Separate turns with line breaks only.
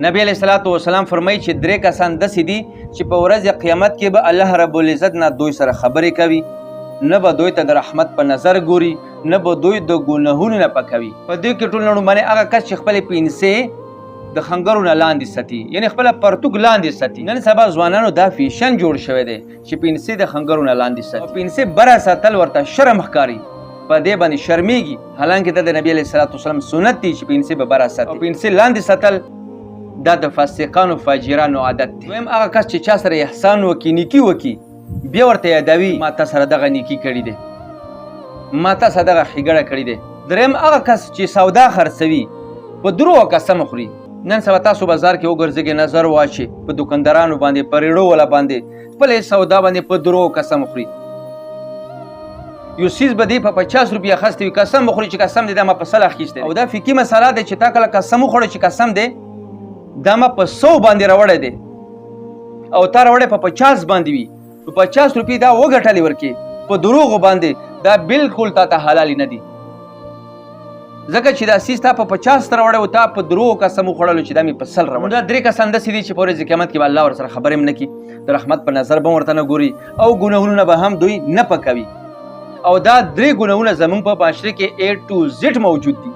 نبی علیہ الصلوۃ والسلام فرمایي چې درې کسان داسې دي چې په ورځ قیامت کې به الله رب العزت نه دوی سره خبرې کوي، نه به دوی ته د رحمت په نظر ګوري، نه به دوی د ګناهونو نه پاکوي. په دې کې ټول لومړی هغه کس چې خپلې پینسې د خنګرو نه لاندې ساتي، یعنې خپله پرتوګ لاندې ساتي. نن سبا ځوانانو دا فیشن جوړ شوی دی چې پینسې د خنګرو نه لاندې ساتي. پینسې بره ساتل ورته شرم ښکاري، په دې باندې شرمیږي، حالانکه دا د نبی علیه الصلوۃ والسلام سنت دی چې پینسې به بره ساتي. پینسې لاندې ساتل دا د فاسقانو فاجرانو عادت دی. دویم هغه کس چې چا سره احسان وکړي، نیکي وکړي، بیا ورته یادوي ما تا سره دغه نیکي کړې دی، ما تا سره دغه ښېګړه کړې دی. دریم هغه کس چې سودا خرڅوي په دروغو قسم خوري. نن سبا تاسو بازار کې وګرځئ، نظر واچئ په دوکاندارانو باندې، په ریړو والا باندې، خپلې سودا باندې په دروغو قسم خوري. یو څیز به دی په 50 روپیه اخیستی وي، قسم بخوري چې قسم دی دا ما په 100 اخیستی. او دا فقهي مسله ده چې تا کله قسم وخوړی چې قسم دی دا ما په 100 باندې راوړی دی او تا راوړی په 50 باندې وي، په 50 روپۍ دا وګټلې ورکې په دروغو باندې، دا بالکل تا ته حلال نه دي، ځکه چې دا څیز تا په 50 راوړی او تا په دروغو قسم وخوړلو چې دا مې په 100 راوړی. دا درې کسان داسې دي چې په ورځ قیامت کې به الله ورسره خبرې هم نه کړي، د رحمت په نظر به ورته نه ګوري او ګناهونه به هم دوی نه پکوي. او دا درې ګناهونه زموږ په معاشره کې A to Z موجود دي.